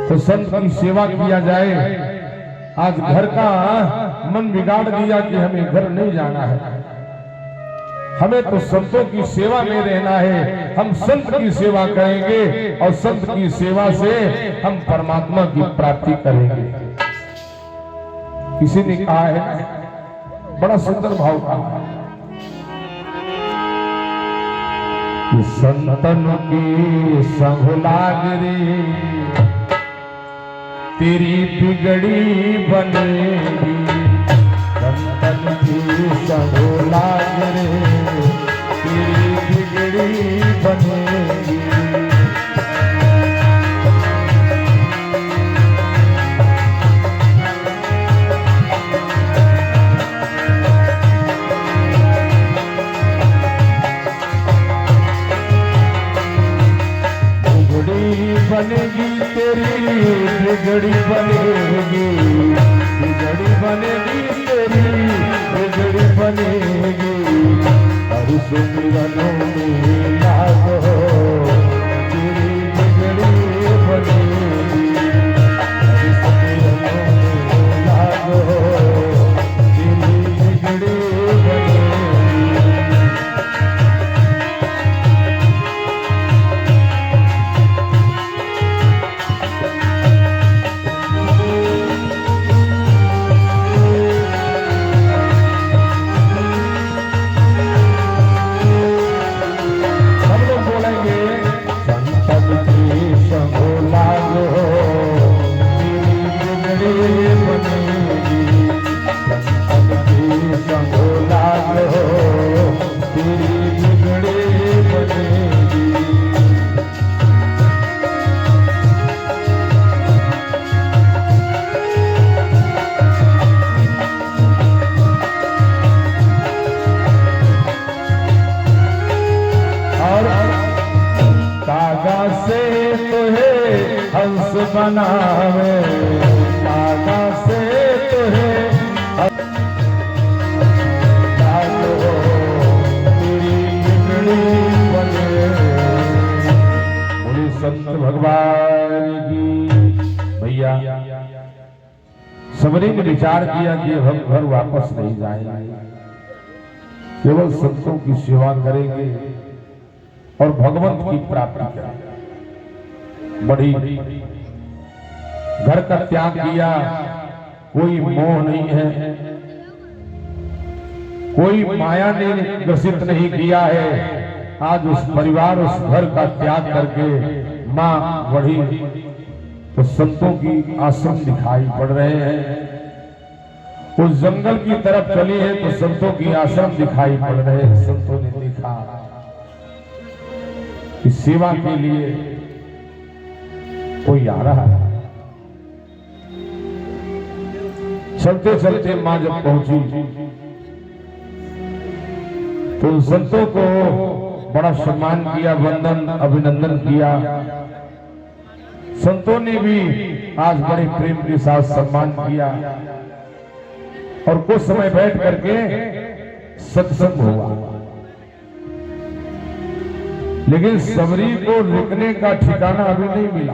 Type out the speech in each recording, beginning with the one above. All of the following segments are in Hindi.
तो संत की सेवा किया जाए। आज घर का मन बिगाड़ दिया कि हमें घर नहीं जाना है, हमें तो संतों की सेवा में रहना है। हम संत की सेवा करेंगे और संत की सेवा से हम परमात्मा की प्राप्ति करेंगे। किसी ने कहा है, बड़ा सुंदर भाव कहा, कि संतन की संग लाग रे तेरी बिगड़ी बनेगी, संतन की संग लाग रे तेरी बिगड़ी बनेगी। बनेगी तेरी बिगड़ी बनेगी, बिगड़ी बनेगी तेरी बिगड़ी बनेगी। हर सुमिरनों में लागो तेरी बिगड़ी बनेगी, हर सुमिरनों में लागो तेरी बिगड़ी बनेगी। बनावे दादा से तुहे तेरी बिगड़ी बने। बोले संत भगवान की। भैया सबरी ने विचार किया कि हम घर वापस नहीं जाएंगे, केवल संतों की सेवा करेंगे और भगवंत की प्राप्ति करेंगे। बड़ी घर का त्याग किया, कोई मोह नहीं है, कोई माया ने ग्रसित नहीं किया है। आज उस परिवार उस घर का त्याग करके मां बढ़ी तो संतों की आश्रम दिखाई पड़ रहे हैं। उस जंगल की तरफ चली है तो संतों की आश्रम दिखाई पड़ रहे हैं। संतों ने देखा इस सेवा के लिए कोई आ रहा है। चलते चलते मां जब पहुंची तो उन संतों को बड़ा सम्मान किया, वंदन अभिनंदन किया। संतों ने भी आज बड़े प्रेम के साथ सम्मान किया और कुछ समय बैठ करके सत्संग हुआ। लेकिन सबरी को रुकने का ठिकाना अभी नहीं मिला,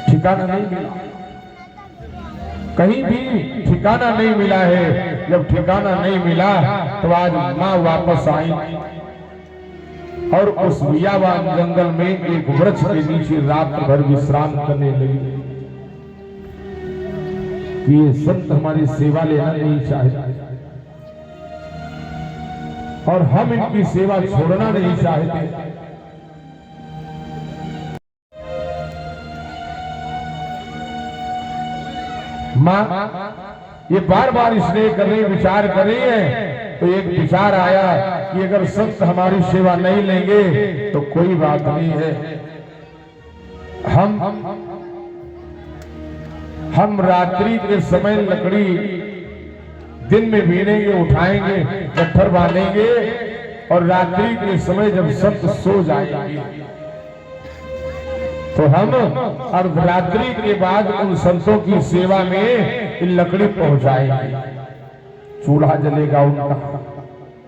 ठिकाना नहीं मिला, कहीं भी ठिकाना नहीं मिला है। जब ठिकाना नहीं मिला तो आज मां वापस आई और उस बियाबान जंगल में एक वृक्ष के नीचे रात भर विश्राम करने लगी। ये संत हमारी सेवा लेना नहीं चाहते और हम इनकी सेवा छोड़ना नहीं चाहते। मां ये बार बार स्नेह कर रही, विचार कर रही है। तो एक विचार आया कि अगर संत हमारी सेवा नहीं लेंगे तो कोई बात नहीं है, हम रात्रि के समय लकड़ी दिन में बीनेंगे, उठाएंगे, गट्ठर बांधेंगे और रात्रि के समय जब संत सो जाएंगे तो हम अर्धरात्रि के बाद उन संतों की सेवा में लकड़ी पहुंचाएंगे। चूल्हा जलेगा, उनका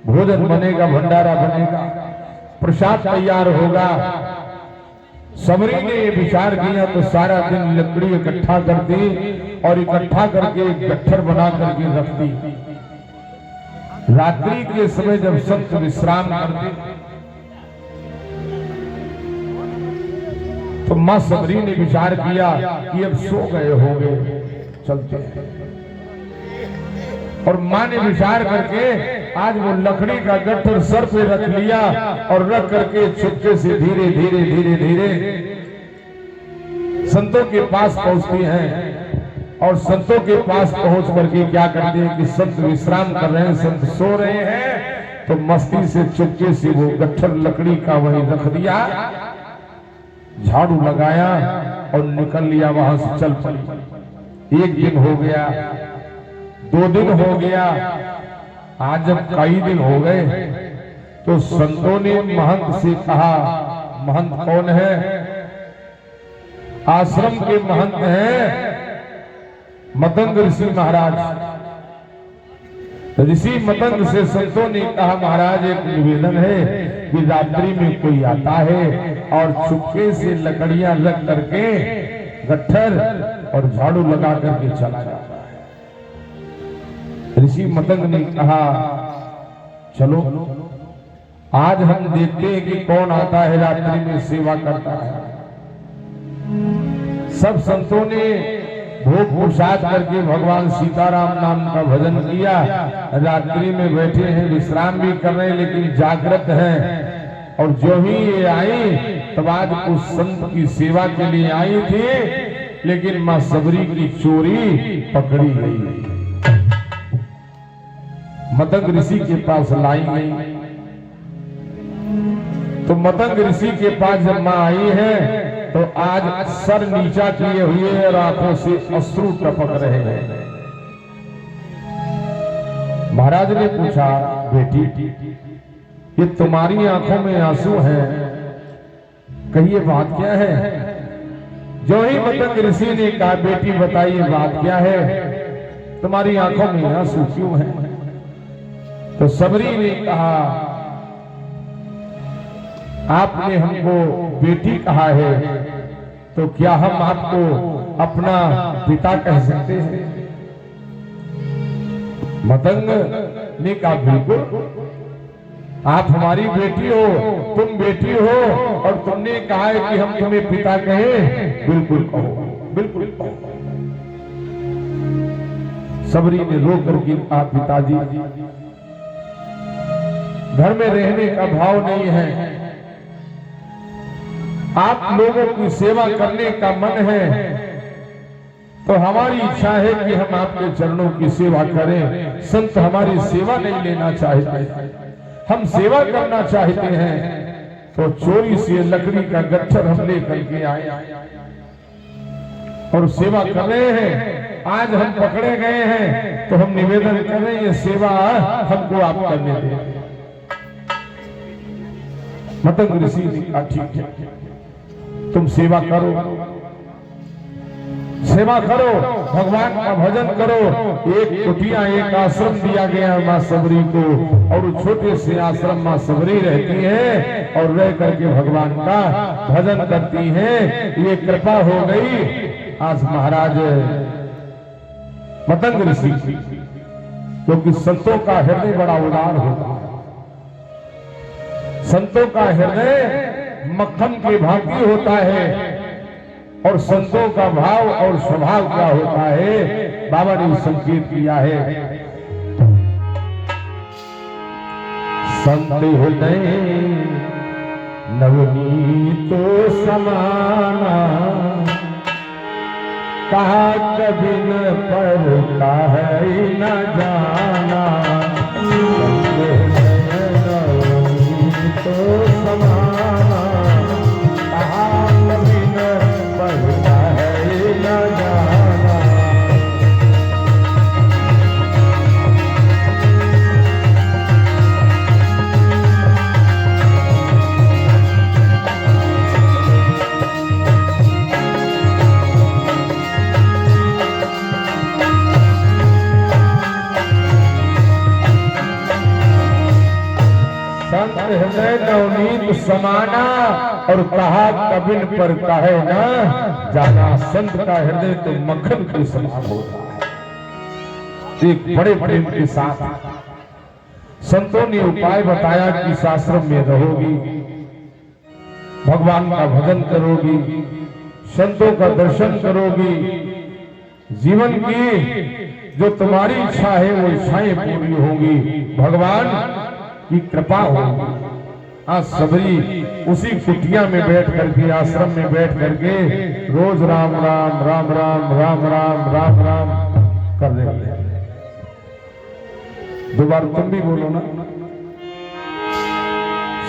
भोजन बनेगा, भंडारा बनेगा, प्रसाद तैयार होगा, सबरी ने ये विचार किया तो सारा दिन लकड़ी इकट्ठा कर दी और इकट्ठा करके गट्ठर बना करके रख दी। रात्रि के समय जब संत विश्राम करते तो मां सबरी ने विचार किया कि अब सो गए होंगे, चलते हैं। और मां ने विचार करके आज वो लकड़ी का गट्ठर सर पे रख लिया और रख करके चुपके से धीरे धीरे धीरे धीरे संतों के पास पहुंचती हैं। और संतों के पास पहुंच करके क्या करते हैं कि संत विश्राम कर रहे हैं, संत सो रहे हैं, तो मस्ती से चुपके से वो गट्ठर लकड़ी का वहीं रख दिया, झाड़ू लगाया और निकल लिया, वहां से चल पड़ी। एक दिन हो गया, 2 दिन हो गया, आज जब कई दिन हो गए तो संतों ने महंत से कहा, महंत कौन है? आश्रम के महंत हैं मतंग ऋषि महाराज। ऋषि मतंग से संतों ने कहा, महाराज एक निवेदन है कि रात्रि में कोई आता है और चुपके से लकड़ियां रख करके गट्ठर और झाड़ू लगा करके चला जाता है। ऋषि मतंग ने कहा, चलो आज हम देखते हैं कि कौन आता है रात्रि में सेवा करता है। सब संतों ने भोग प्रसाद करके भगवान सीताराम नाम का भजन किया। रात्रि में बैठे हैं, विश्राम भी कर रहे हैं, लेकिन जागृत हैं। और जो ही ये आई तब आज उस संत की सेवा के लिए आई थी, लेकिन मां सबरी की चोरी पकड़ी गई, मतंग ऋषि के पास लाई गई। तो मतंग ऋषि के पास जब मां आई है तो आज सर नीचा किए हुए और आंखों से अश्रु टपक रहे हैं। महाराज ने पूछा, बेटी ये तुम्हारी आंखों में आंसू हैं, कहिए बात क्या है? जो ही मतंग ऋषि ने कहा, बेटी बताइए बात क्या है, तुम्हारी आंखों में आंसू क्यों हैं? तो सबरी ने कहा, आपने हमको बेटी कहा है, तो क्या हम आपको अपना पिता कह सकते हैं? मतंग ने कहा, बिल्कुल, आप हमारी बेटी हो, तुम बेटी हो, और तुमने कहा है कि हम तुम्हें पिता कहें, बिल्कुल कहो, बिल्कुल कहो। सबरी ने रो करके कहा, पिताजी घर में रहने का भाव नहीं है, आप लोगों की सेवा करने का मन है, तो हमारी इच्छा है कि हम आपके चरणों की सेवा करें। संत हमारी सेवा नहीं लेना चाहते, हम सेवा करना चाहते हैं। तो चोरी से लकड़ी का गट्ठर हम लेकर के आए और सेवा कर रहे हैं। आज हम पकड़े गए हैं तो हम निवेदन कर रहे हैं, ये सेवा हमको आप करने दें। मतंग ऋषि ने कहा, ठीक है, तुम सेवा करो, सेवा करो, भगवान का भजन करो। एक कुटिया, एक आश्रम दिया गया मां सबरी को, और छोटे से आश्रम मां सबरी रहती है और रह करके भगवान का भजन करती हैं। ये कृपा हो गई आज महाराज मतंग ऋषि की, क्योंकि संतों का हृदय बड़ा उदार होता है। संतों का हृदय मक्खन की भांति होता है, और संतों का भाव और स्वभाव क्या होता है, बाबा ने संकेत किया है। संत हृदय नवनीत समाना, कहा कभी न पढ़ता है न जाना। तो समाना, कहा कभी न पढ़ता है न जाना। प्रीत समाना और कहा कबिन पर कहे ना जाना, संत का हृदय तो मक्खन के समान होता है। एक बड़े प्रेम के साथ संतों ने उपाय बताया कि इस आश्रम में रहोगी, भगवान का भजन करोगी, संतों का दर्शन करोगी, जीवन की जो तुम्हारी इच्छा है वो इच्छाएं पूरी होंगी, भगवान की कृपा होगी। आज सबरी उसी कुटिया में बैठ करके, आश्रम में बैठ करके रोज राम राम राम राम राम राम राम राम कर रहे हैं। दो बार तुम भी बोलो ना,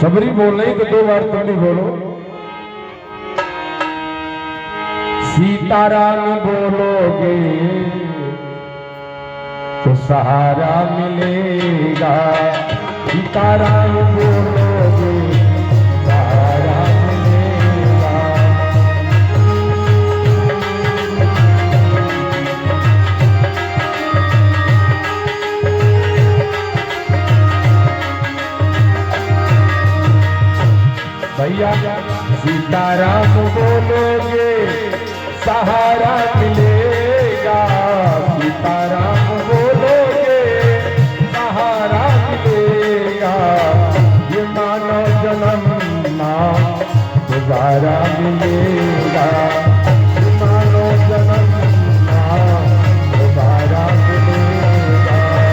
सबरी बोल रही तो दो बार तुम भी बोलो। सीताराम बोलोगे तो सहारा मिलेगा, सीताराम बोलोगे सहारा मिलेगा। भैया सीताराम बोलोगे सहारा मिलेगा, सीताराम बोलोगे सहारा मिलेगा। ये मानव जन्म दोबारा मिलेगा, ये मानव जन्म दोबारा मिलेगा। मानव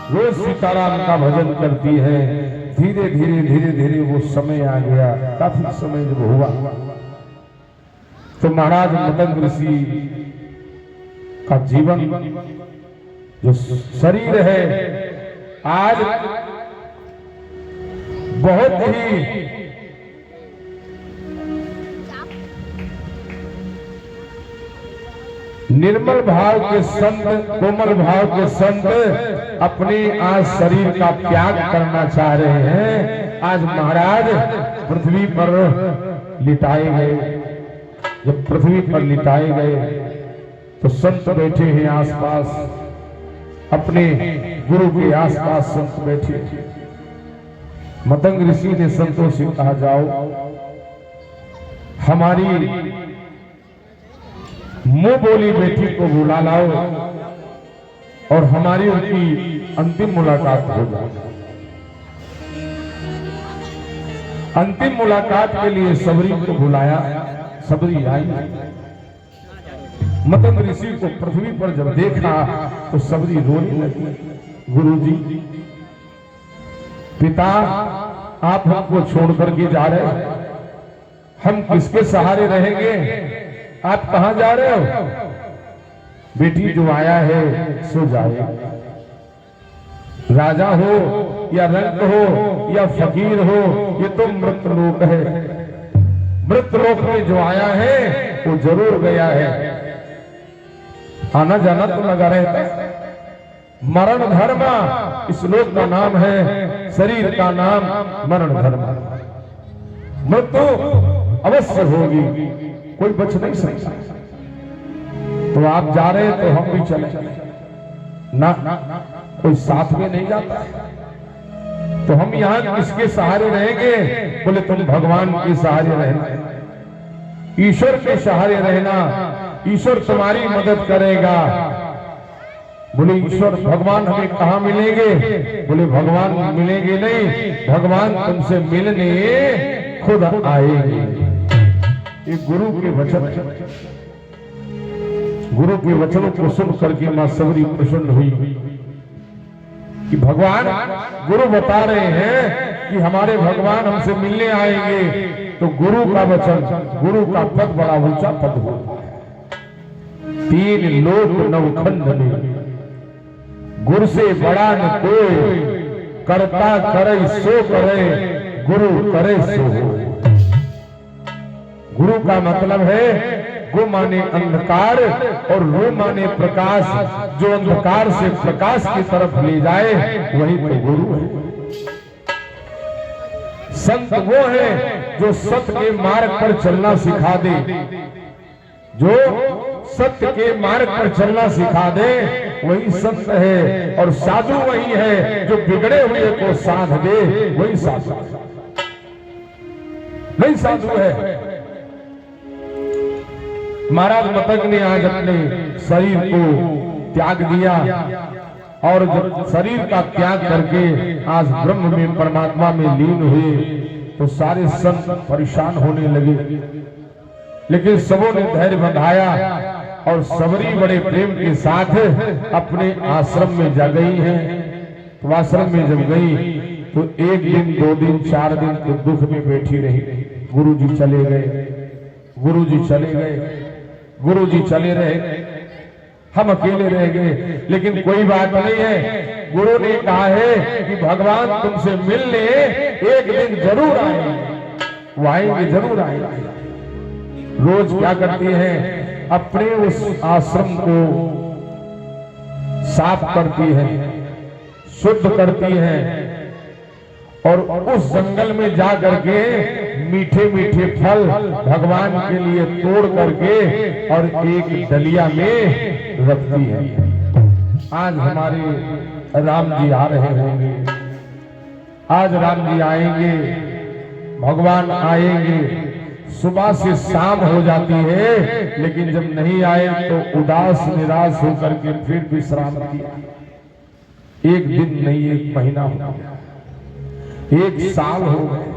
जन्म सीताराम का भजन करती है। धीरे धीरे धीरे धीरे वो समय आ गया। काफी समय जब हुआ तो महाराज मतंग ऋषि का जीवन जो शरीर है आज बहुत ही निर्मल भाव के संत, कोमल भाव के संत अपने आज शरीर का त्याग करना चाह रहे हैं। आज महाराज पृथ्वी पर लिटाए गए। जब पृथ्वी पर लिटाए गए तो संत बैठे हैं आसपास, अपने गुरु के आसपास संत बैठे। मतंग ऋषि ने संतों से कहा, जाओ हमारी मुंह बोली बेटी को बुला लाओ और हमारी उनकी अंतिम मुलाकात हो जाए। अंतिम मुलाकात के लिए सबरी को बुलाया। सबरी आई। मतंग ऋषि को पृथ्वी पर जब देखा तो सबरी रोने लगी। गुरुजी, पिता आप हमको छोड़ करके जा रहे हो, हम किसके सहारे रहेंगे? आप कहां जा रहे हो? बेटी जो आया है सो जाए। राजा हो या रंक हो या फकीर हो, ये तो मृत लोक है। मृत लोक में जो आया है वो जरूर गया है। आना जाना तो लगा रहता है। मरण धर्म इस लोक का नाम है, शरीर का नाम मरण धर्म। मृत्यु अवश्य होगी, कोई बच नहीं सकता। तो आप जा रहे तो हम भी चले ना, कोई साथ में नहीं जाता। तो हम यहाँ किसके सहारे रहेंगे? बोले तुम भगवान के सहारे रहना, ईश्वर के सहारे रहना, ईश्वर तुम्हारी मदद करेगा। बोले ईश्वर भगवान हमें कहाँ मिलेंगे? बोले भगवान मिलेंगे नहीं, भगवान तुमसे मिलने खुद आएंगे। ये गुरु के वचन, गुरु के वचनों को सुन करके मां सबरी प्रसन्न हुई कि भगवान, गुरु बता रहे हैं कि हमारे भगवान हमसे मिलने आएंगे। तो गुरु का वचन, गुरु का पद बड़ा ऊंचा पद होता है। 3 लोक नवखंड में गुरु से बड़ा न कोई, करता करे सो करे, गुरु करे सो हो। गुरु का मतलब है गु माने अंधकार और रू माने प्रकाश। जो अंधकार से प्रकाश की तरफ ले जाए वही तो गुरु है। संत वो है जो सत्य के मार्ग पर चलना सिखा दे, जो सत्य के मार्ग पर चलना सिखा दे वही संत है, और साधु वही है जो बिगड़े हुए को साध दे, वही साधु नहीं साधु है। महाराज मतंग ने आज अपने शरीर को त्याग दिया, और जब शरीर का त्याग करके आज ब्रह्म में परमात्मा में लीन हुए तो सारे संत परेशान होने लगे, लेकिन सबों ने धैर्य बंधाया और सबरी बड़े प्रेम के साथ अपने आश्रम में जा गई है। तो आश्रम में जब गई तो एक दिन, 2 दिन, 4 दिन तो दुख में बैठी रही। गुरु जी चले गए, गुरु जी चले गए, गुरु जी चले रहे, हम अकेले रह गए। लेकिन कोई बात नहीं है, गुरु ने कहा है कि भगवान तुमसे मिलने एक दिन जरूर आएंगे, वो आएंगे, जरूर आएंगे। रोज क्या करती हैं, अपने उस आश्रम को साफ करती हैं, शुद्ध करती हैं, और उस जंगल में जा करके मीठे मीठे फल भगवान के लिए तोड़ करके और एक डलिया में रखती है। आज हमारे राम जी आ रहे होंगे, आज राम जी आएंगे, भगवान आएंगे, सुबह से शाम हो जाती है, लेकिन जब नहीं आए तो उदास निराश होकर के फिर विश्राम किया। एक दिन नहीं, 1 महीना हो गया, 1 साल हो गए,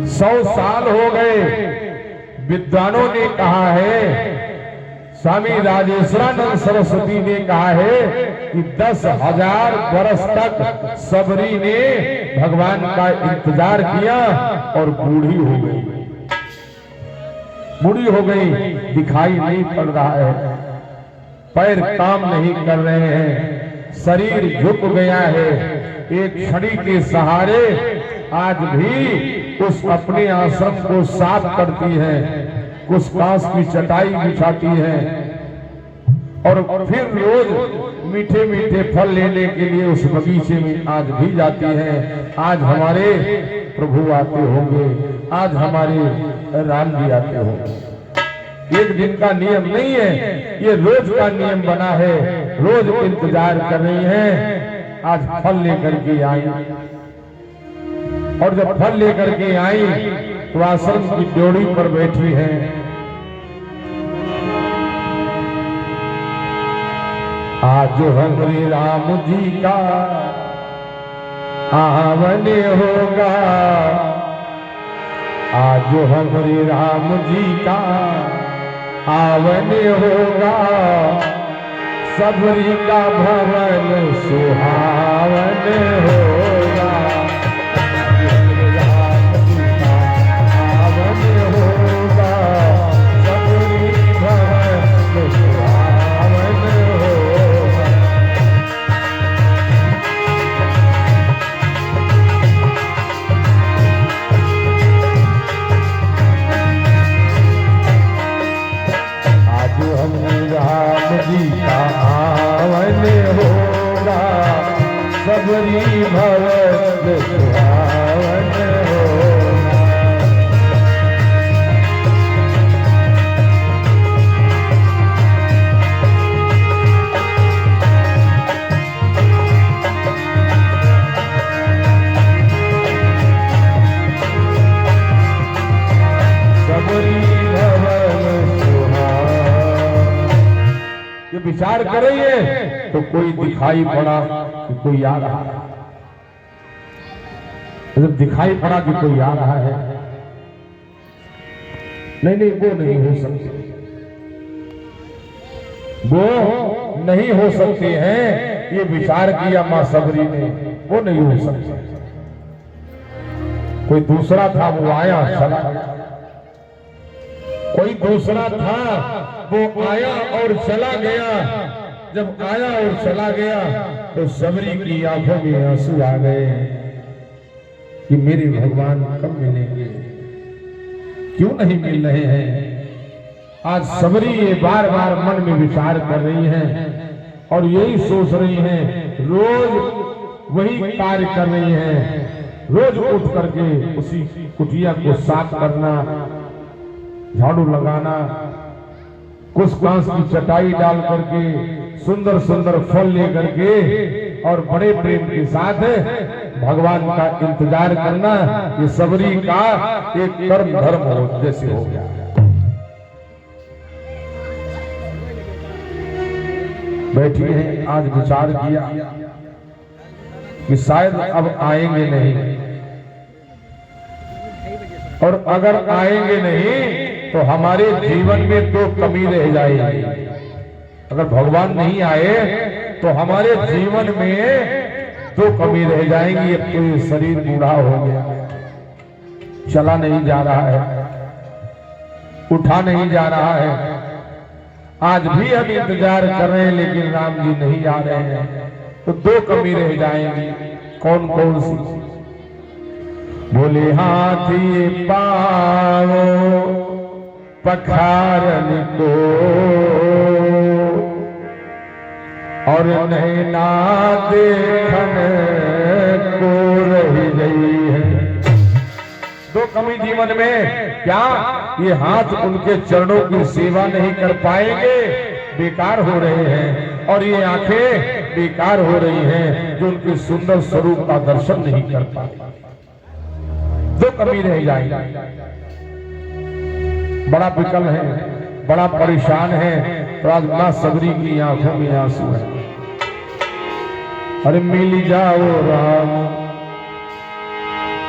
100 साल हो गए। विद्वानों ने कहा है, स्वामी राजेश्वरानंद सरस्वती ने कहा है कि 10,000 वर्ष तक सबरी ने भगवान का इंतजार किया और बूढ़ी हो गई, बूढ़ी हो गई, दिखाई नहीं पड़ रहा है, पैर काम नहीं कर रहे हैं, शरीर झुक गया है। एक छड़ी के सहारे आज भी उस अपने आश्रम को साफ करती है, कुछ कांस की चटाई बिछाती है, और फिर रोज मीठे मीठे फल लेने के लिए उस बगीचे में आज भी जाती है। आज हमारे प्रभु आते होंगे, आज हमारे राम जी आते होंगे। एक दिन का नियम नहीं है, ये रोज का नियम बना है, रोज इंतजार कर रही है। आज फल लेकर के आई, और जब फल लेकर के आई तो आश्रम की ड्योढ़ी पर बैठी है। आज हमारे राम जी का आवन होगा, आज हमारे राम जी का आवन होगा, सबरी का भवन सुहावन होगा। सबरी भवन सुहावन होगा। सबरी भवन सुहावन। ये विचार करेंगे तो कोई दिखाई पड़ा कि कोई आ रहा है, जब दिखाई पड़ा कि कोई आ रहा है, नहीं नहीं वो नहीं हो सकते, वो नहीं हो सकते हैं। ये विचार किया मां सबरी ने, वो नहीं हो सकते। कोई दूसरा था, वो आया चला, कोई दूसरा था, वो आया और चला गया। जब आया और चला गया तो सबरी की आंखों में आंसू आ गए कि मेरे भगवान कब मिलेंगे, क्यों नहीं मिल रहे हैं। आज सबरी ये बार बार मन में विचार कर रही हैं और यही सोच रही हैं, रोज वही कार्य कर रही हैं, रोज उठ करके उसी कुटिया को साफ करना, झाड़ू लगाना, कुछ कांस की चटाई डाल करके सुंदर सुंदर फल लेकर के और बड़े प्रेम के साथ भगवान का इंतजार करना, ये सबरी का एक कर्म धर्म हो जैसे हो गया। बैठी हैं, आज विचार किया कि शायद अब आएंगे नहीं, और अगर आएंगे नहीं तो हमारे जीवन में दो कमी रह जाएगी। अगर भगवान नहीं आए तो हमारे जीवन में दो कमी रह जाएंगी। अब तो ये शरीर बूढ़ा हो गया, चला नहीं जा रहा है, उठा नहीं जा रहा है। आज भी हम इंतजार कर रहे हैं लेकिन राम जी नहीं आ रहे हैं, तो दो कमी रह जाएंगी। कौन कौन सी? बोले हाथी पाओ पखारन को और नैना देखन को रह गई है। दो कमी जीवन में, क्या ये हाथ उनके चरणों की सेवा नहीं कर पाएंगे, बेकार हो रहे हैं, और ये आंखें बेकार हो रही हैं जो उनके सुंदर स्वरूप का दर्शन नहीं कर पाए। दो कमी रह जाएगी। बड़ा विकल है, बड़ा परेशान है, तो आज मां सबरी की आंखों में आंसू है। अरे मिल जाओ राम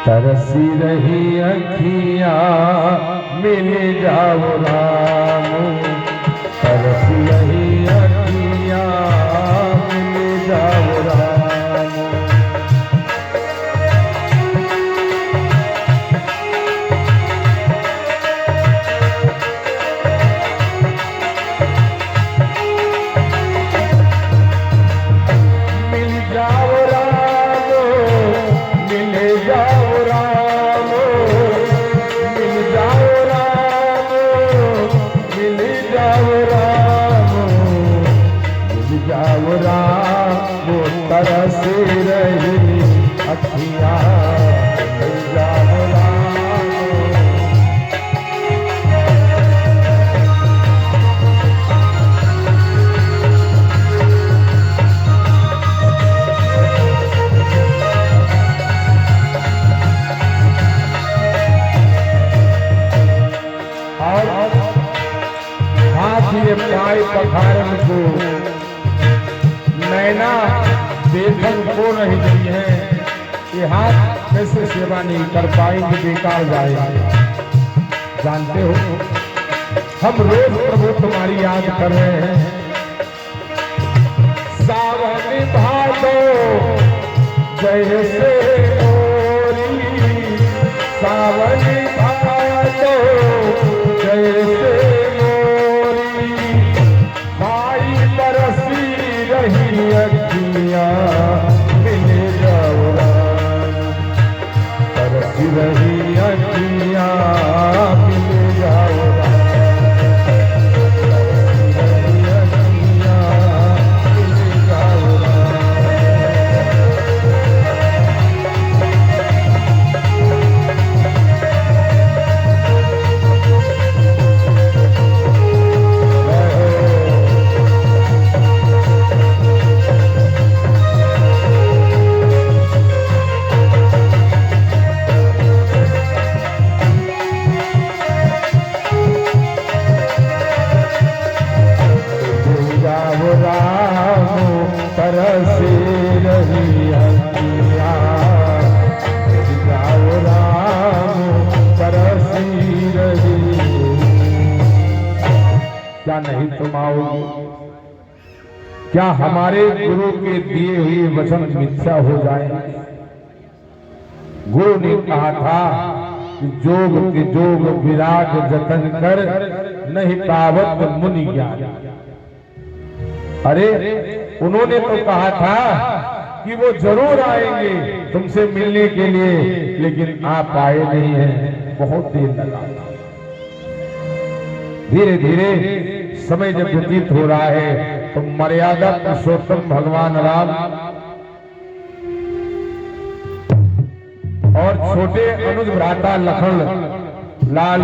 तरसी रही अखियां, मिल जाओ राम तरसी रही अखियां, मिल जाओ राम। पखारन को नैना देखन को रह गई है। ये हाथ कैसे सेवा नहीं कर पाएंगे, बेकार जाएंगे। जानते हो, हम रोज प्रभु तुम्हारी याद कर रहे हैं। सावन भादो जैसे मोरी, सावन भादो जैसे अखियां, मिल जाओ राम तरसी रही अखियां, मिल जाओ राम तरसी रही अखियां, मिल जाओ क्या नहीं तुम आओगे? क्या हमारे गुरु के दिए हुए वचन मिथ्या हो जाएंगे? गुरु ने कहा था कि जोग के जोग विराग जतन कर, नहीं पावत मुनि ज्ञान। अरे उन्होंने तो कहा था कि वो जरूर आएंगे तुमसे मिलने के लिए, लेकिन आप आए नहीं हैं, बहुत देर लगा। धीरे धीरे समय जब व्यतीत हो रहा है तो मर्यादा पुरुषोत्तम भगवान राम छोटे अनुज भ्राता लखन लाल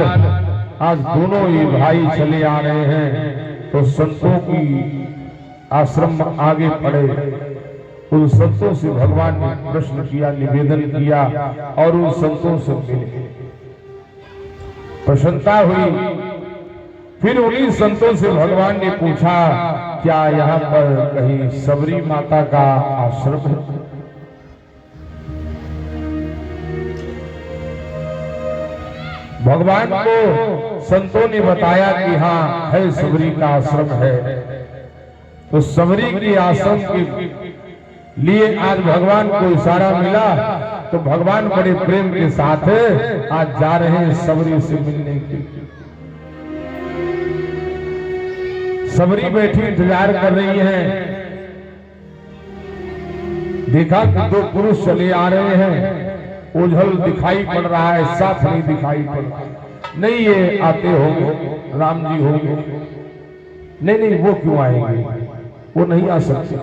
आज दोनों ही भाई चले आ रहे हैं। तो संतों की आश्रम आगे पड़े, उन संतों से भगवान ने प्रश्न किया, निवेदन किया और उन संतों से मिले, प्रसन्नता हुई। फिर उन्हीं संतों से भगवान ने पूछा, क्या यहाँ पर कहीं सबरी माता का आश्रम है? भगवान को संतों ने बताया कि हाँ है, सबरी का आश्रम है। तो सबरी की आश्रम के लिए आज भगवान को इशारा मिला, तो भगवान बड़े प्रेम के साथ आज जा रहे हैं सबरी से मिलने के लिए। सबरी बैठी इंतजार कर रही हैं। देखा कि दो पुरुष चले आ रहे हैं, ओझल दिखाई पड़ रहा है, साफ नहीं दिखाई पड़ रहा। नहीं ये आते होंगे, राम जी होंगे। नहीं नहीं, वो क्यों आएंगे, वो नहीं आ सकते।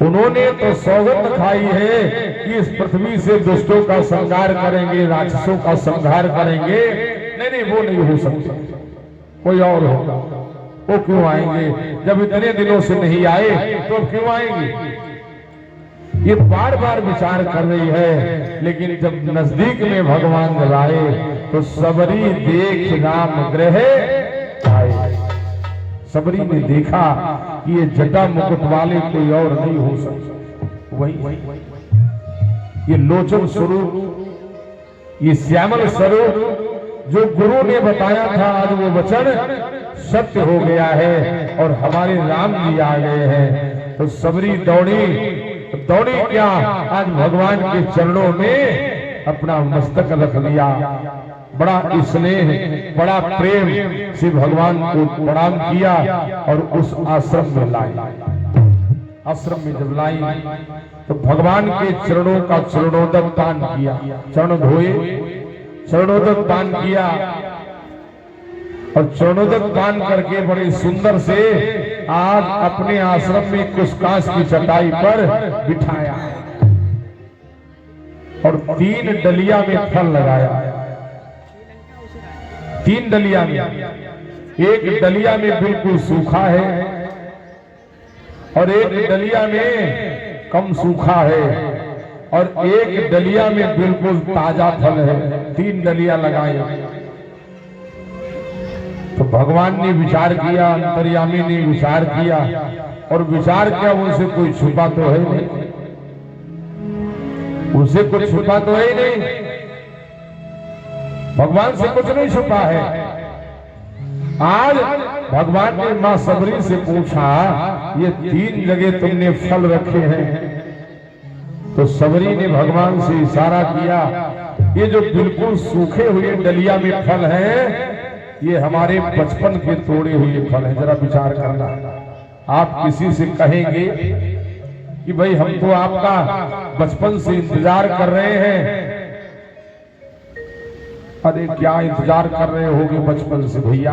उन्होंने तो सौगंध खाई है कि इस पृथ्वी से दुष्टों का संहार करेंगे, राक्षसों का संहार करेंगे। नहीं नहीं, वो नहीं हो सकता, कोई और होगा। वो क्यों आएंगे, जब इतने दिनों से नहीं आए तो क्यों आएंगे? ये बार बार विचार कर रही है। लेकिन जब नजदीक में भगवान जब आए तो सबरी देख राम ग्रह आए। सबरी ने देखा कि ये जटा मुकुट वाले कोई और नहीं हो सकता, वही ये लोचन स्वरूप, ये श्यामल स्वरूप जो गुरु ने बताया था, आज वो वचन सत्य हो गया है और हमारे राम जी आ गए हैं। तो सबरी दौड़ी क्या, आज भगवान के चरणों में अपना मस्तक रख लिया। बड़ा स्नेह, बड़ा प्रेम से भगवान को प्रणाम किया और उस आश्रम में लाई। आश्रम में जब लाई तो भगवान के चरणों का चरणोदक पान किया, चरण धोए, चरणोदक पान किया और चरणोदक पान करके बड़े सुंदर से आज अपने आश्रम में कुशकाश की चटाई पर बिठाया और 3 डलिया में फल लगाया। 3 डलिया में, एक डलिया में बिल्कुल सूखा है और एक डलिया में कम सूखा है और एक डलिया में बिल्कुल ताजा फल है। 3 डलिया लगाए। तो भगवान ने विचार किया, अंतर्यामी ने विचार किया और विचार किया, उनसे कोई छुपा तो है नहीं, उनसे कुछ छुपा तो है नहीं, भगवान से कुछ नहीं छुपा है। आज भगवान ने मां सबरी से पूछा, ये 3 जगह तुमने फल रखे हैं? तो सबरी ने भगवान से इशारा किया, ये जो बिल्कुल सूखे हुए डलिया में फल हैं, ये हमारे बचपन के तोड़े हुए फल हैं। जरा विचार करना, आप किसी से कहेंगे कि भाई हम तो आपका बचपन से इंतजार कर रहे हैं। अरे क्या इंतजार कर रहे होगे बचपन से भैया,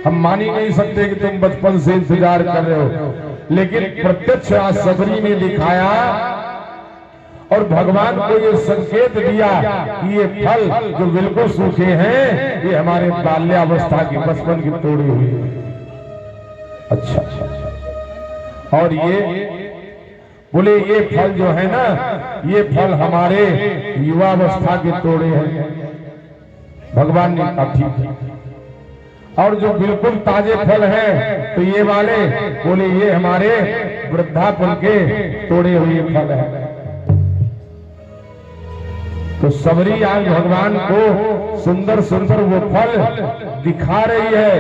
हम मान ही नहीं सकते कि तुम बचपन से इंतजार कर रहे हो। लेकिन प्रत्यक्ष आज सबरी ने दिखाया और भगवान को ये संकेत दिया कि ये फल जो बिल्कुल सूखे हैं, ये हमारे बाल्यावस्था की, बचपन की तोड़ी हुई है। अच्छा, और ये बोले ये फल जो है ना, ये फल हमारे युवावस्था के तोड़े हैं। भगवान ने कहा ठीक। और जो बिल्कुल ताजे फल हैं, तो ये वाले बोले ये हमारे वृद्धापन के तोड़े हुए फल हैं। तो सबरी आज भगवान को सुंदर सुंदर वो फल दिखा रही है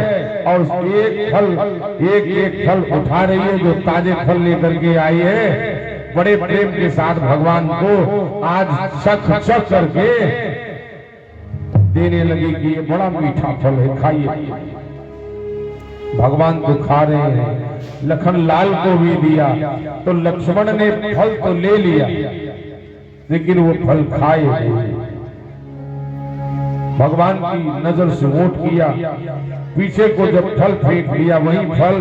और एक फल उठा रही है जो ताजे फल लेकर के आई है। बड़े प्रेम के साथ भगवान को आज चख चख करके देने लगी कि ये बड़ा मीठा फल है, खाइए। भगवान को खा रहे हैं, लखन लाल को भी दिया। तो लक्ष्मण ने फल तो ले लिया लेकिन वो फल खाए नहीं। भगवान की नजर से ओट किया, पीछे को जब फल फेंक दिया, वही फल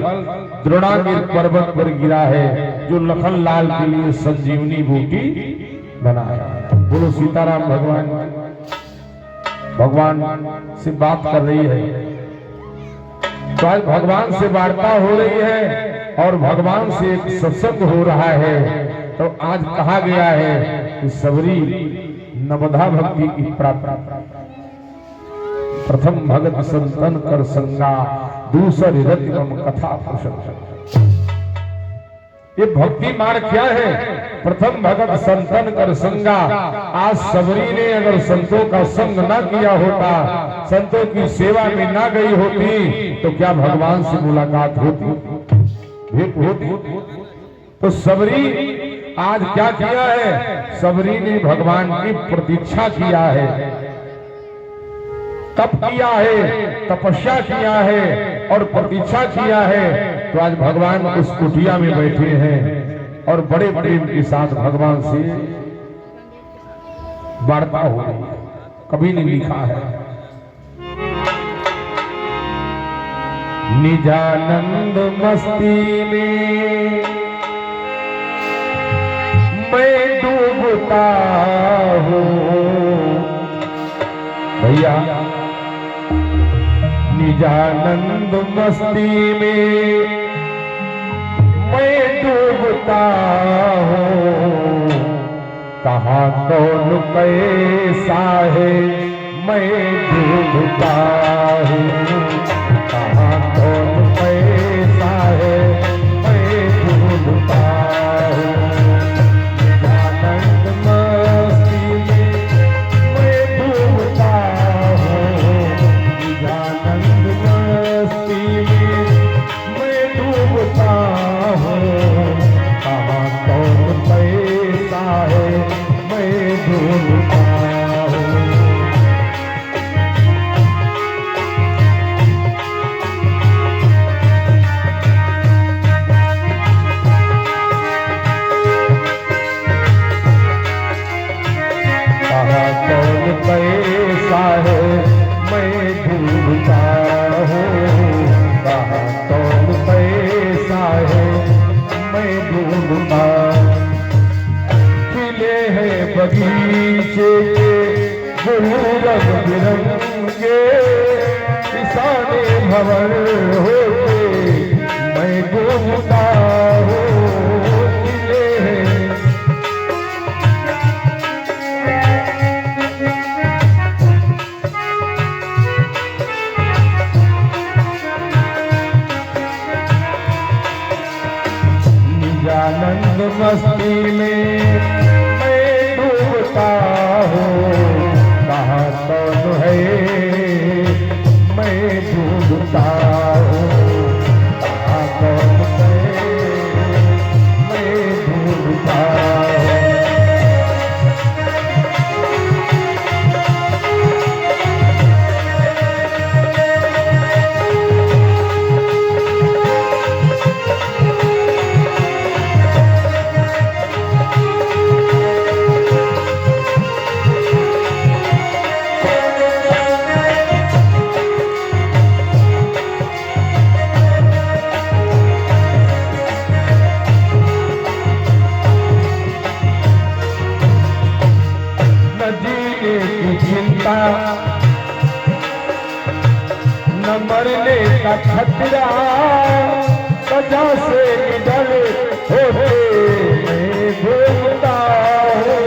द्रोणागिर पर्वत पर गिरा है जो लखन लाल के लिए संजीवनी बूटी बनाया। बोलो सीताराम भगवान। भगवान से बात कर रही है, तो आज भगवान से वार्ता हो रही है और भगवान से एक सत्संग हो रहा है। तो आज कहा गया है कि सबरी नवधा भक्ति की प्राप्ति, प्रथम भगत संतन कर संगा, दूसरी रतिम कथा प्रशंसा। ये भक्ति मार्ग क्या है? प्रथम भगत संतन कर संगा। आज सबरी ने अगर संतों का संग ना किया होता, संतों की सेवा में ना गई होती, तो क्या भगवान से मुलाकात होती, भेंट होती? तो सबरी आज क्या किया है? सबरी ने भगवान की प्रतीक्षा किया है, तप किया है, तपस्या किया है और प्रतीक्षा किया है। तो आज भगवान उस कुटिया में बैठे हैं और बड़े प्रेम के साथ भगवान से वार्ता हो रही है। कभी नहीं लिखा है निजानंद मस्ती में मैं डूबता हूँ। भैया निजानंद मस्ती में मैं डूबता हूँ, कहाँ कौन कैसा है मैं डूबता हूँ, कहाँ कौन कैसा है मैं डूबता हूँ। निजानंद मस्ती में मैं डूबता हूँ, निजानंद मस्ती में मैं डूबता हूँ, कहाँ कौन कैसा है मैं डूबता हूँ। कहाँ कौन कैसा है मैं डूबता हूँ, कहाँ कौन कैसा है मैं डूबता। खिले हैं बगीचे के फूल रंग बिरंगे, किसाने भंवर होके मैं डूबता हूँ। खिले हैं निजानंद मस्ती में मैं डूबता हूँ, कहाँ कौन है मैं डूबता हूँ, कहाँ कौन है मैं डूबता हूँ। न जीने की चिंता, न मरने का खतरा, सजा से निडर होते मैं घूमता हूँ।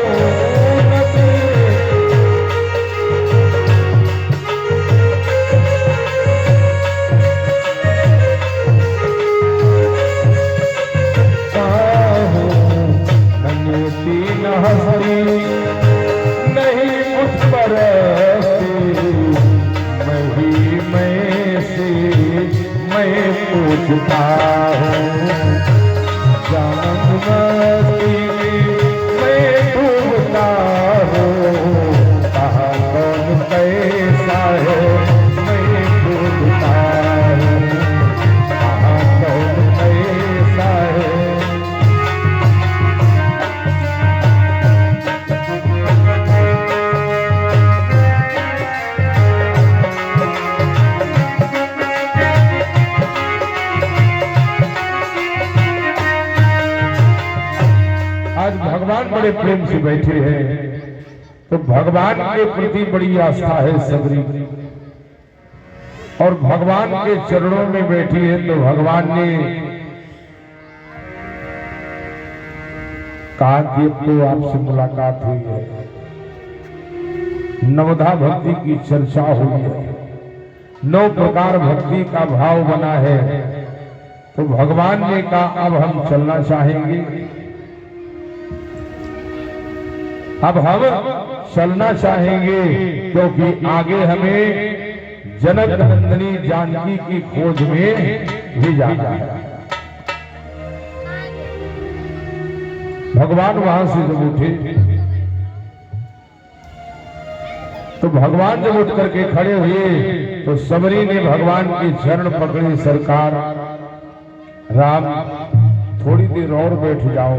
न हंसी नहीं मुझ पर मैं ही मैं से मैं पूछता हूँ। जानंद मस्ती में मैं डूबता हूँ, कहाँ कौन कैसा है मैं डूबता हूँ, कहाँ कौन कैसा है। आज भगवान बड़े प्रेम से बैठे हैं तो भगवान के प्रति बड़ी आस्था है सबरी, और भगवान के चरणों में बैठी है। तो भगवान ने कहा कि अब तो आपसे मुलाकात हुई है, नवधा भक्ति की चर्चा हुई है, 9 प्रकार भक्ति का भाव बना है। तो भगवान ने कहा अब हम चलना चाहेंगे, अब हम चलना चाहेंगे, क्योंकि आगे हमें जनक नंदिनी जानकी की खोज में भी जाना है। भगवान वहां से जब उठे तो भगवान जब उठ करके खड़े हुए तो सबरी ने भगवान के चरण पकड़े, सरकार राम थोड़ी देर और बैठ जाओ,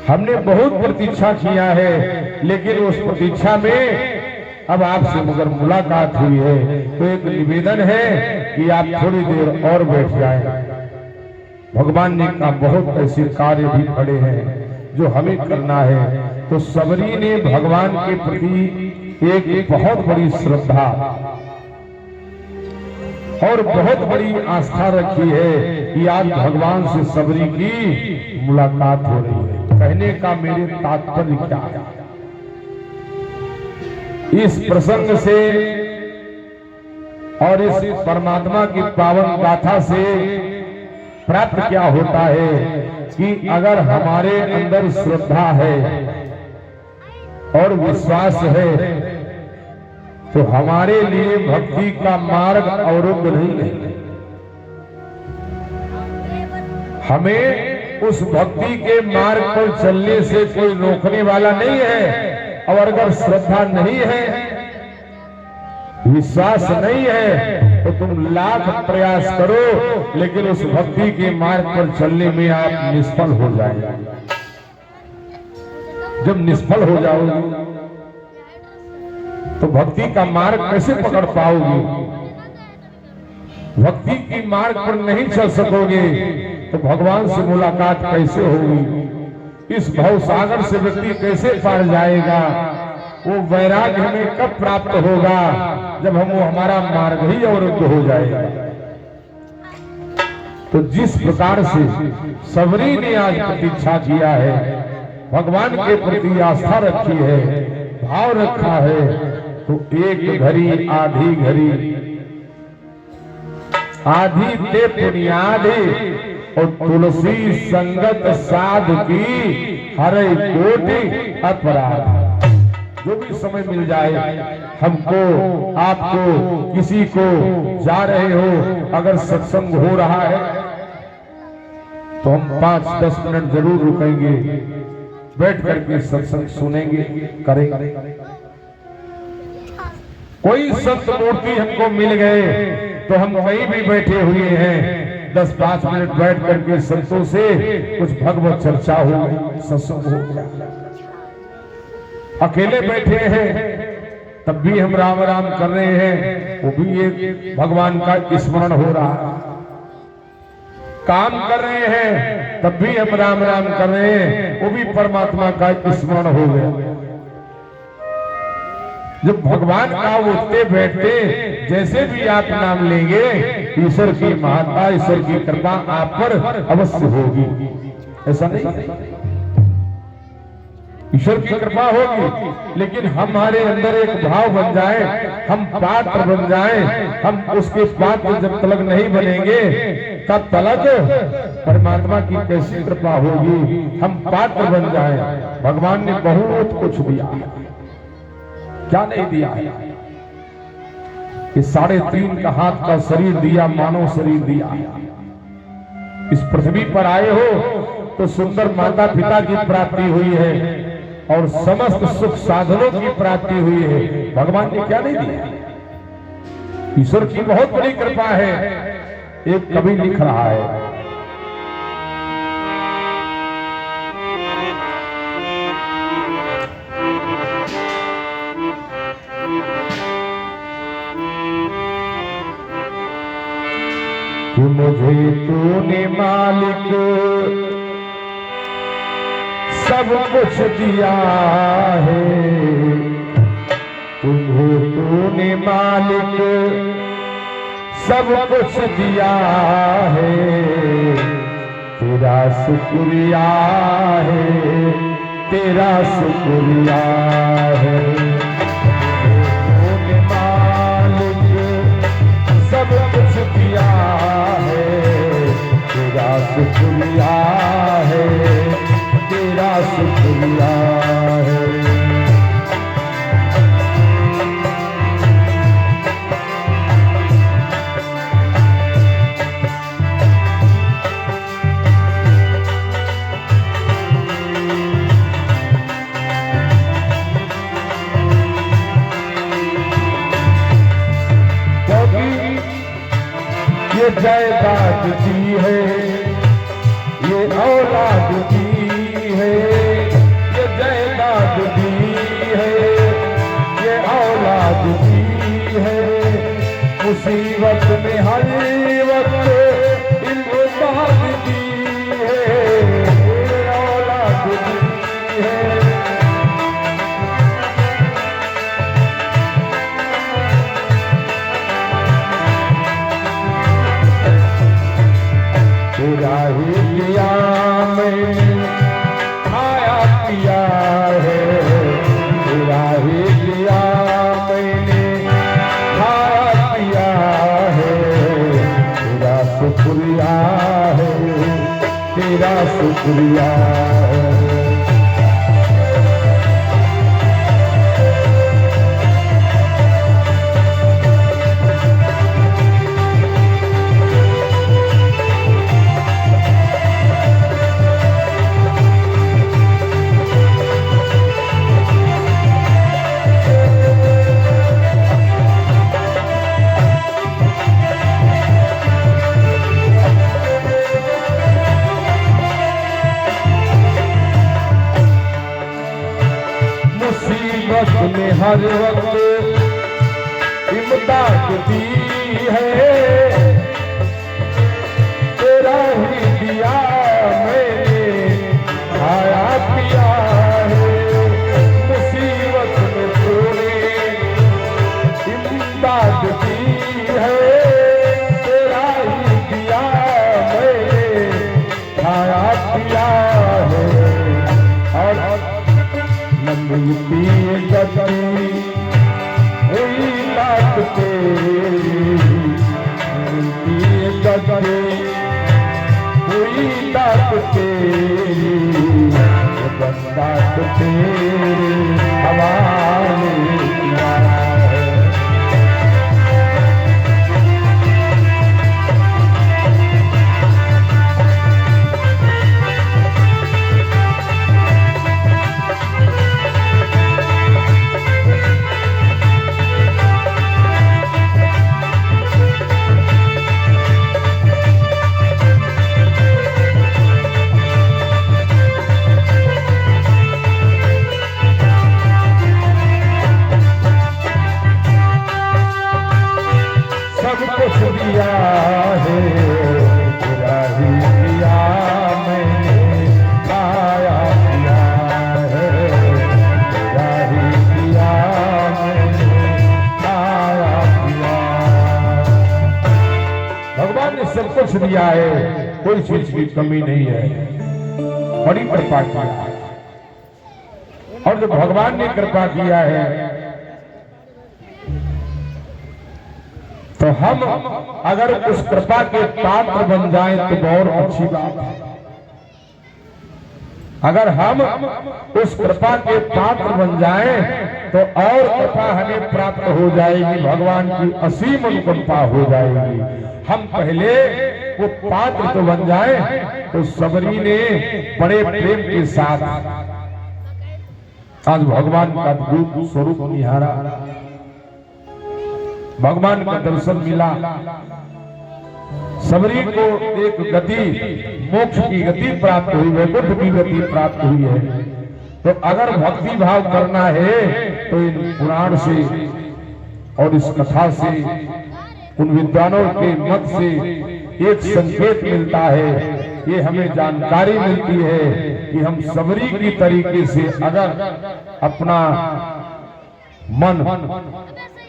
हमने बहुत प्रतीक्षा किया है, लेकिन उस प्रतीक्षा में अब आपसे मगर मुलाकात हुई है, तो एक निवेदन है कि आप थोड़ी देर और बैठ जाएं। भगवान ने कहा बहुत ऐसे कार्य भी पड़े हैं जो हमें करना है। तो सबरी ने भगवान के प्रति एक बहुत बड़ी श्रद्धा और बहुत बड़ी आस्था रखी है कि आज भगवान से सबरी की मुलाकात हो रही है। कहने का मेरे तात्पर्य क्या है, इस प्रसंग से और इस परमात्मा की पावन गाथा से प्राप्त क्या होता है कि अगर हमारे अंदर श्रद्धा है और विश्वास है तो हमारे लिए भक्ति का मार्ग अवरुद्ध नहीं है। हमें उस भक्ति के मार्ग पर चलने से कोई रोकने वाला नहीं है। और अगर श्रद्धा नहीं है, विश्वास नहीं है, तो तुम लाख प्रयास करो, लेकिन उस भक्ति के मार्ग पर चलने में आप निष्फल हो जाएंगे। जब निष्फल हो जाओगे तो भक्ति का मार्ग कैसे पकड़ पाओगे? भक्ति की मार्ग पर नहीं चल सकोगे तो भगवान से मुलाकात कैसे होगी? इस भव सागर से व्यक्ति कैसे पार जाएगा? वो वैराग्य हमें कब प्राप्त होगा? जब हमारा मार्ग ही अवरुद्ध हो जाएगा। तो जिस प्रकार से सबरी ने आज प्रतीक्षा किया है, भगवान के प्रति आस्था रखी है, भाव रखा है, तो एक घड़ी आधी घड़ी आधी ते पुनियादी और तुलसी संगत साध की हरे कोटि अपराध। जो भी समय मिल जाए हमको, आपको, किसी को, जा रहे हो, अगर सत्संग हो रहा है तो हम 5-10 मिनट जरूर रुकेंगे, बैठ करके सत्संग सुनेंगे, करेंगे। कोई संत मूर्ति हमको मिल गए तो हम कहीं भी बैठे हुए हैं, 10-5 मिनट बैठ करके संतों से कुछ भगवत चर्चा हो, सत्संग हो गया। अकेले बैठे हैं तब भी हम राम राम कर रहे हैं, वो भी एक भगवान का स्मरण हो रहा है। काम कर रहे हैं तब भी हम राम राम कर रहे हैं, वो भी परमात्मा का स्मरण हो गया। जब भगवान का उठते बैठते जैसे भी आप नाम लेंगे, ईश्वर की महत्ता, ईश्वर की कृपा आप पर अवश्य होगी। ऐसा नहीं, ईश्वर की कृपा होगी, लेकिन हमारे अंदर एक भाव बन जाए, हम पात्र बन जाए। हम उसके पात्र जब तलक नहीं बनेंगे तब तलक परमात्मा की कैसी कृपा होगी? हम पात्र बन जाए। भगवान ने बहुत कुछ दिया, क्या नहीं दिया है? कि 3.5 का हाथ का शरीर दिया, मानव शरीर दिया। इस पृथ्वी पर आए हो तो सुंदर माता पिता की प्राप्ति हुई है और समस्त सुख साधनों की प्राप्ति हुई है। भगवान ने क्या नहीं दिया? ईश्वर की बहुत बड़ी कृपा है। एक कवि लिख रहा है, कि मुझे तूने मालिक सब कुछ दिया है, तुम्हें तूने मालिक सब कुछ दिया है, तेरा शुक्रिया है, तेरा शुक्रिया है। तूने मालिक सब कुछ दिया है, तेरा शुक्रिया है, तेरा शुक्रिया है। ये जायदाद दी है, ये औलाद दी है, ये जायदाद दी है, ये औलाद दी है। मुसीबत में हर वक्त इल्मुबाद दी है, ये औलाद दी है। तेरा ही दिया मैंने खाया पिया है, तेरा ही दिया मैंने खाया पिया है, तेरा शुक्रिया है, तेरा शुक्रिया है। मुसीबत में हर वक्त इमदाद दी है, तेरा ही दिया मैंने खाया पिया है। मुसीबत में तूने इमदाद दी है, तेरा ही दिया मैंने खाया पिया है। और मिलती गति हुई बात तेरी, मिलती गति हुई बात तेरी, बंदा तेरी हवाले किया है। दिया है, तेरा ही दिया मैंने खाया पिया है, तेरा ही दिया मैंने खाया पिया। भगवान ने सब कुछ दिया है, कोई चीज की कमी नहीं है, बड़ी कृपा किया है। और जब भगवान ने कृपा किया है तो हम अगर उस कृपा के पात्र बन जाएं तो बहुत अच्छी बात है। अगर हम उस कृपा के पात्र बन जाएं तो और कृपा हमें प्राप्त हो जाएगी, भगवान की असीम अनुकंपा हो जाएगी। हम पहले वो पात्र तो बन जाएं। तो सबरी ने बड़े प्रेम के साथ आज भगवान का अद्भुत स्वरूप निहारा, भगवान का दर्शन मिला। सबरी को एक गति, मोक्ष की गति प्राप्त हुई, वैकुंठ की गति प्राप्त हुई है। तो अगर भक्ति भाव करना है तो इन पुराण से और इस कथा से, उन विद्वानों के मत से एक संकेत मिलता है, ये हमें जानकारी मिलती है कि हम सबरी की तरीके से अगर अपना मन,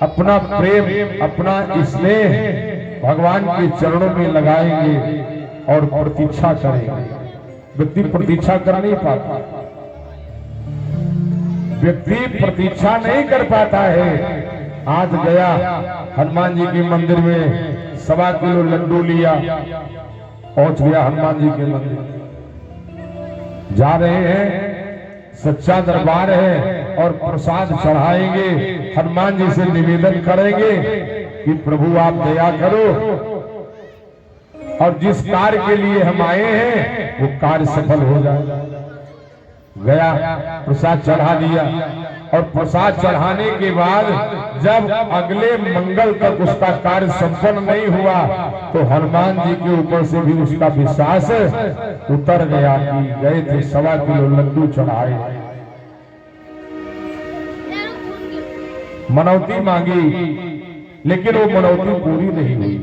अपना प्रेम, अपना स्नेह भगवान के चरणों में लगाएंगे और प्रतीक्षा करेंगे। व्यक्ति प्रतीक्षा कर नहीं पाता, व्यक्ति प्रतीक्षा नहीं कर पाता है। आज गया हनुमान जी के मंदिर में 1.25 किलो लड्डू लिया, पहुंच गया हनुमान जी के मंदिर, जा रहे हैं, सच्चा दरबार है और प्रसाद चढ़ाएंगे, हनुमान जी से निवेदन करेंगे कि प्रभु आप दया करो और जिस कार्य के लिए हम आए हैं वो कार्य सफल हो जाए। गया प्रसाद चढ़ा दिया और प्रसाद चढ़ाने के बाद जब अगले मंगल तक उसका कार्य संपन्न नहीं हुआ तो हनुमान जी के ऊपर से भी उसका विश्वास उतर गया कि गए थे 1.25 किलो लड्डू चढ़ाए, मनौती मांगी लेकिन वो मनौती पूरी नहीं हुई।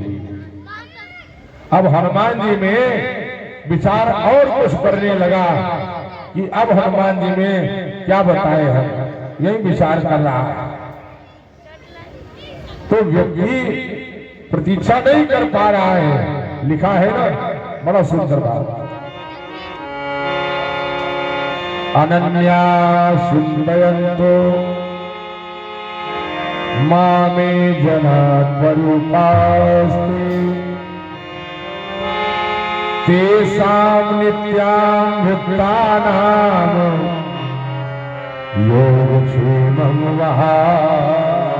अब हनुमान जी में विचार और कुछ करने लगा कि अब हनुमान जी में क्या बताए हम, यही विचार कर रहा है। तो व्यक्ति प्रतीक्षा नहीं कर पा रहा है, लिखा है ना, बड़ा सुंदर बात। अनन्या चिंतयन्तो मामे जना परुपास्ते तेषां नित्यां भक्तानां योगक्षेमं वहाम्यहम्।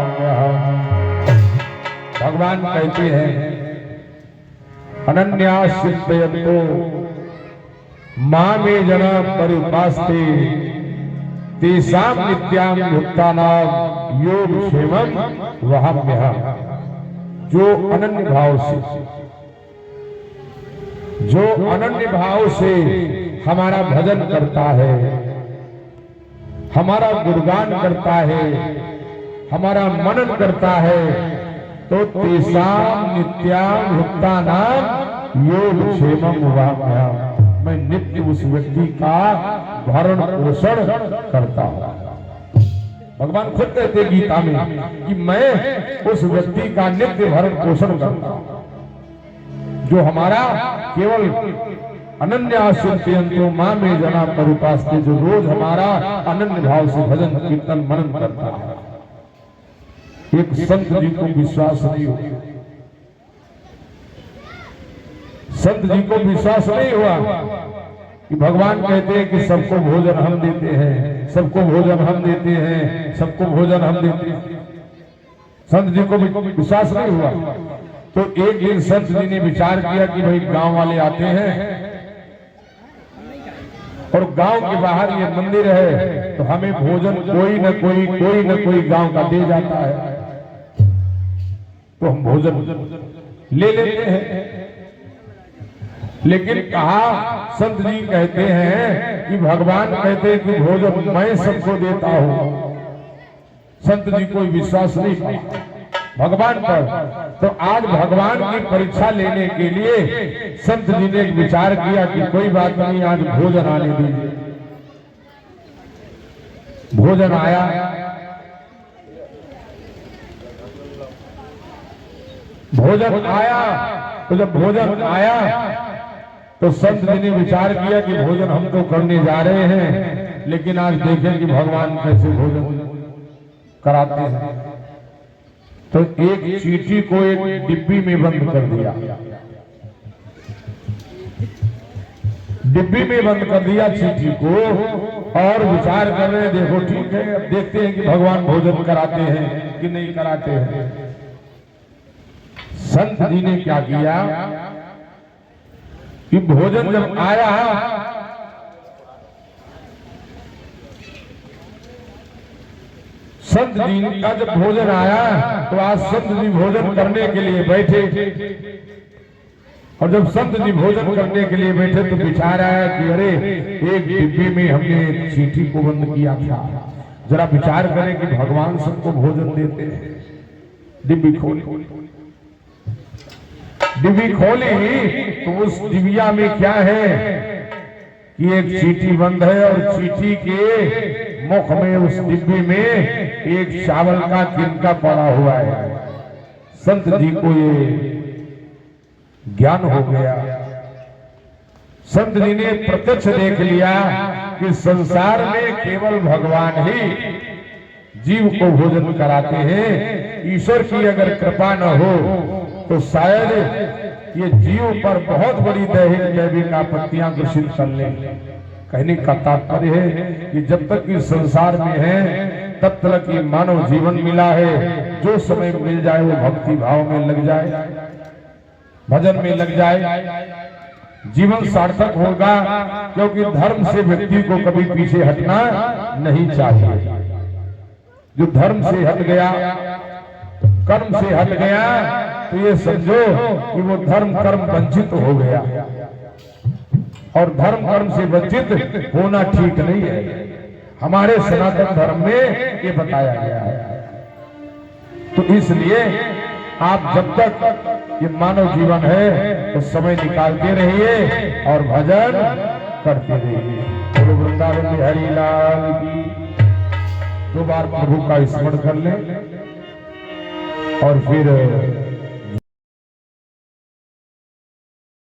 भगवान कहते हैं अनन्यास चिंतयन्तो मामे जना परुपास्ते तेषां नित्यां भक्तानां योगक्षेमं वहाम्यहम्। जो अनन्य भाव से हमारा भजन करता है, हमारा गुणगान करता है, हमारा मनन करता है, तो तेषां नित्यां भक्तानां योगक्षेमं वहाम्यहम्। मैं नित्य उस व्यक्ति का भरण पोषण करता हूं। भगवान खुद कहते गीता में कि मैं उस व्यक्ति का नित्य भरण पोषण करता हूं जो हमारा केवल अनन्या चिंतयन्तो मामे जना परुपास्ते, जो रोज हमारा अनन्य भाव से भजन कीर्तन मनन करता है। एक संत जी को विश्वास नहीं हुआ, संत जी को विश्वास नहीं हुआ कि भगवान कहते हैं कि सबको भोजन हम देते हैं, सबको भोजन हम देते हैं, सबको भोजन हम देते हैं। संत जी को विश्वास नहीं हुआ। तो एक दिन संत जी ने विचार किया कि भाई गांव वाले आते हैं और गांव के बाहर ये मंदिर है तो हमें भोजन कोई न कोई गांव का दे जाता है, तो हम भोजन ले लेते हैं। लेकिन कहा संत जी कहते हैं कि भगवान कहते हैं कि भोजन मैं सबको देता हूं। संत जी कोई विश्वास नहीं पाया भगवान पर। तो आज भगवान की परीक्षा लेने के लिए संत जी ने एक विचार किया कि कोई बात नहीं, आज भोजन आने दीजिए। भोजन आया, भोजन आया। तो जब भोजन आया तो संत जी ने विचार किया कि भोजन हम तो करने जा रहे हैं, लेकिन आज देखें कि भगवान कैसे भोजन कराते हैं। तो एक चींटी को एक डिब्बी में बंद कर दिया, डिब्बी में बंद कर दिया चींटी को, और विचार कर रहे हैं देखो ठीक है, अब देखते हैं कि भगवान भोजन कराते हैं कि नहीं कराते हैं। संत जी ने क्या किया कि भोजन जब आया, संत जी का जब भोजन आया तो आज संत जी भोजन करने के लिए बैठे, और जब संत जी भोजन करने के लिए बैठे तो विचार आया कि अरे एक डिब्बी में हमने एक चींटी को बंद किया था, जरा विचार करें कि भगवान सबको भोजन देते हैं। डिब्बी खोली, डिब्बी खोली तो उस डिबिया में क्या है कि एक चीटी बंद है और चीटी के मुख में उस डिब्बी में एक चावल का तिनका पड़ा हुआ है। संत जी को ये ज्ञान हो गया। संत जी ने प्रत्यक्ष देख लिया कि संसार में केवल भगवान ही जीव को भोजन कराते हैं। ईश्वर की अगर कृपा न हो तो शायद ये जीव पर बहुत बड़ी दैहिक दैविक आपत्तियां ग्रसित कर ले। कहने का तात्पर्य है कि जब तक इस संसार में है तब तक ये मानव जीवन मिला है। जो समय मिल जाए वो भक्ति भाव में लग जाए, भजन में लग जाए, जीवन सार्थक होगा। क्योंकि धर्म से व्यक्ति को कभी पीछे हटना नहीं चाहिए। जो धर्म से हट गया, कर्म से हट गया, तो ये समझो कि वो धर्म कर्म वंचित हो गया। और धर्म कर्म से वंचित होना ठीक नहीं है। हमारे सनातन धर्म में ये बताया गया है। तो इसलिए आप जब तक ये मानव जीवन है तो समय निकालते रहिए और भजन करते रहिए। बोलो वृंदावन बिहारी लाल की। दो बार प्रभु का स्मरण कर लें और फिर